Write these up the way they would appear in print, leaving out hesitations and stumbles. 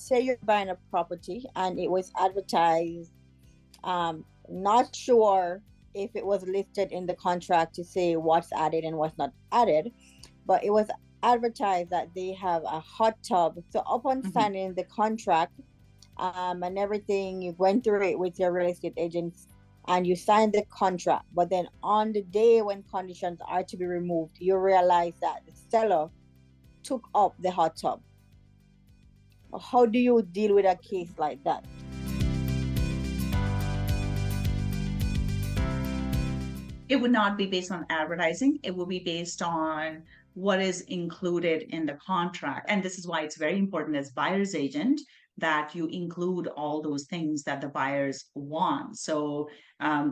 say you're buying a property and it was advertised, not sure if it was listed in the contract to say what's added and what's not added, but it was advertised that they have a hot tub. So upon signing the contract, and everything, you went through it with your real estate agents and you signed the contract, but then on the day when conditions are to be removed, you realize that the seller took up the hot tub. How do you deal with a case like that? It would not be based on advertising. It will be based on what is included in the contract. And this is why it's very important as buyer's agent that you include all those things that the buyers want. So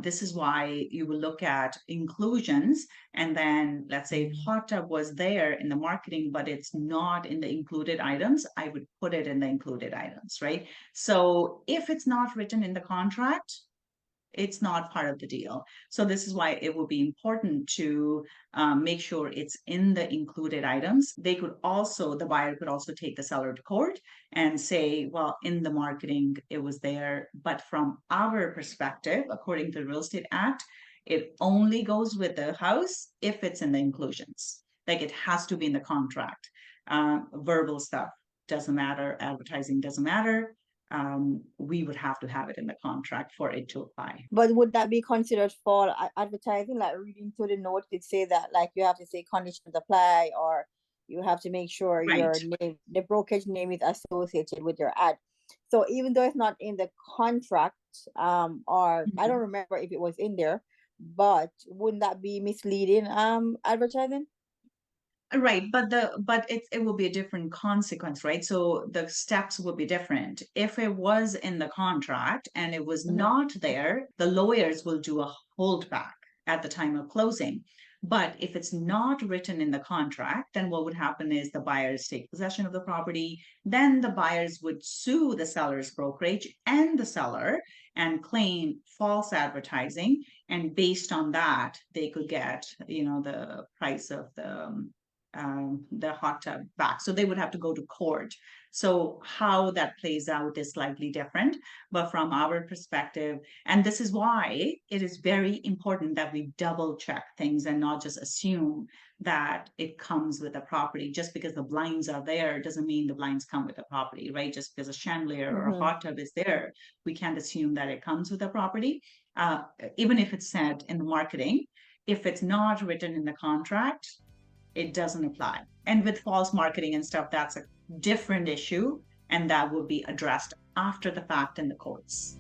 this is why you will look at inclusions. And then let's say if hot tub was there in the marketing, but it's not in the included items, I would put it in the included items, right? So if it's not written in the contract, it's not part of the deal. So this is why it will be important to make sure it's in the included items. The buyer could also take the seller to court and say, well, in the marketing, it was there. But from our perspective, according to the Real Estate Act, it only goes with the house if it's in the inclusions. Like it has to be in the contract. Verbal stuff doesn't matter. Advertising doesn't matter. We would have to have it in the contract for it to apply. But would that be considered for advertising? Like reading through the note, it say that like you have to say conditions apply, or you have to make sure your Right. name, the brokerage name, is associated with your ad. So even though it's not in the contract, or I don't remember if it was in there, but wouldn't that be misleading advertising? Right, but it will be a different consequence, right? So the steps will be different. If it was in the contract and it was not there, the lawyers will do a holdback at the time of closing. But if it's not written in the contract, then what would happen is the buyers take possession of the property. Then the buyers would sue the seller's brokerage and the seller and claim false advertising. And based on that, they could get, the price of the hot tub back. So they would have to go to court. So how that plays out is slightly different. But from our perspective, and this is why it is very important that we double check things and not just assume that it comes with a property. Just because the blinds are there doesn't mean the blinds come with a property, right? Just because a chandelier or a hot tub is there, we can't assume that it comes with a property. Even if it's said in the marketing, if it's not written in the contract, it doesn't apply. And with false marketing and stuff, that's a different issue, and that will be addressed after the fact in the courts.